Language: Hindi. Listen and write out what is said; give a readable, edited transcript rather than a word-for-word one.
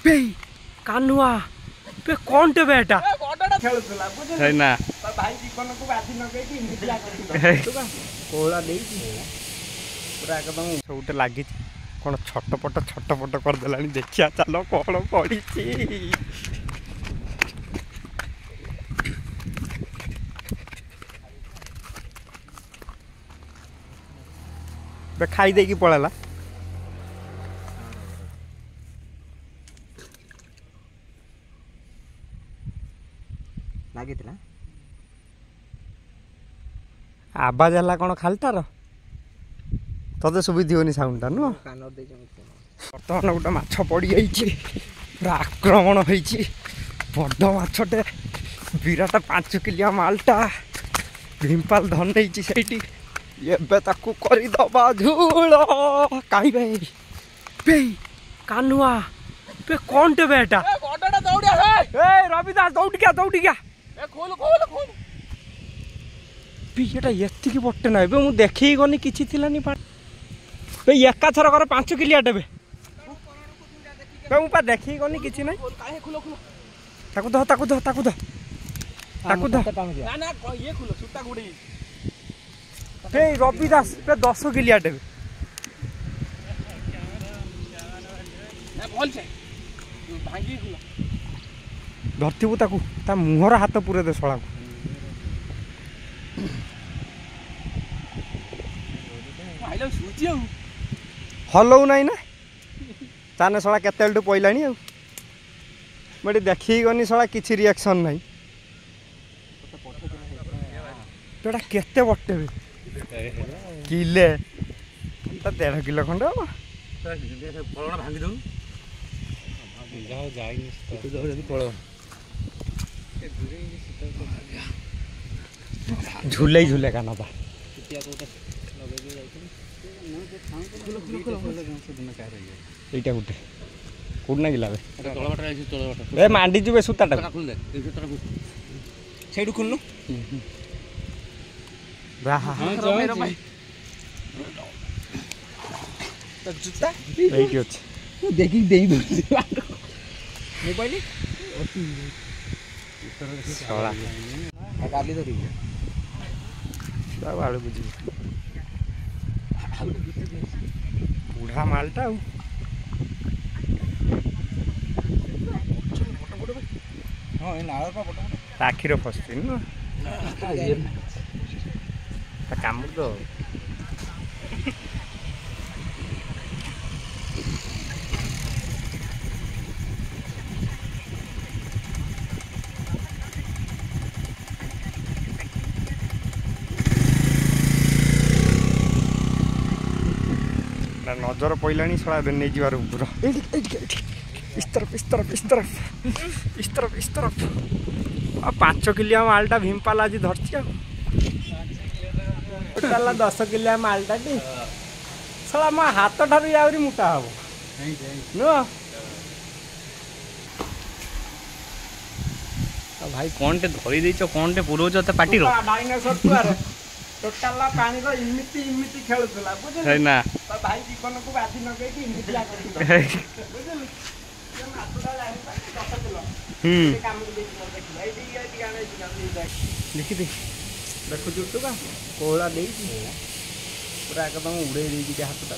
बे कानुआ बे कौन टे बेटा खेलुला बुझे ना भाई जीवन को बाधी नगे कि इंडिया करतुबा कोळा देई पूरा एकदम सबटे लागी कौन छटपट कर देलानी देखिया चलो कौन पड़ी बे खाई देकी पळाला लागितला आवाज है कौन खालटार तते सुविधिवनी साउंडटा नु बर्तमान गोटे माछ पड़ पूरा आक्रमण होती बड़ माछटे विराट 5 किलिया मालटा भिम्पाल धन नहीं करदबा झूल कहीं भाई बे कानुआ बे कौन टे बेटा रविदास दौड़ गया ये बटे ना मुझे देखे गनी किसी बे एकाथर कर 5 किलिया बे मुझे देखी गनी किसी ना रविदास पे 10 किलिया धरतीबू ता मुहर हाथ पूरे दे शला हलौ नाई ना ताने शला केते पइलानी मैं देखी गनी शला किसी रिएक्शन नहीं बेटा केते बटे किले 1.5 किलो खंड भांगी दू झूले झूले का नबा এইটা গুটে কোন না গিলাবে তলবাটা আছে তলবাটা এ মান্ডি জুবে সুতাটা খুল দে সেইডু খুলনু রাহা মেরো ভাই তো জুতা এইটি আছে দেখি দেই দছি মোবাইল সরা কালি ধরি सब आलू बुझी बुढ़ा मालटा आखिर फसती ना काम तो नजर पड़ानी शला नहीं जीवार ऊपर इस तरफ 5 किलिया मालटा भीमपाल आज धरती टोटाल 10 किलिया मालटा शला मो हाथ ठार आहरी मोटा हम नुह भाई कौन टे धरी देच कौन टे पुरोच पार्टी डायनासोर टोटाल पानी रो इमिति खेलुला बुझे ना भाई जीवन को बाधी नगे कि इंडिया करतुबा बुझलु ये माछटा लाइन पर 10 किलो काम देखि देखु जुटुका कोळा देई पूरा एकदम उड़े देई हाथटा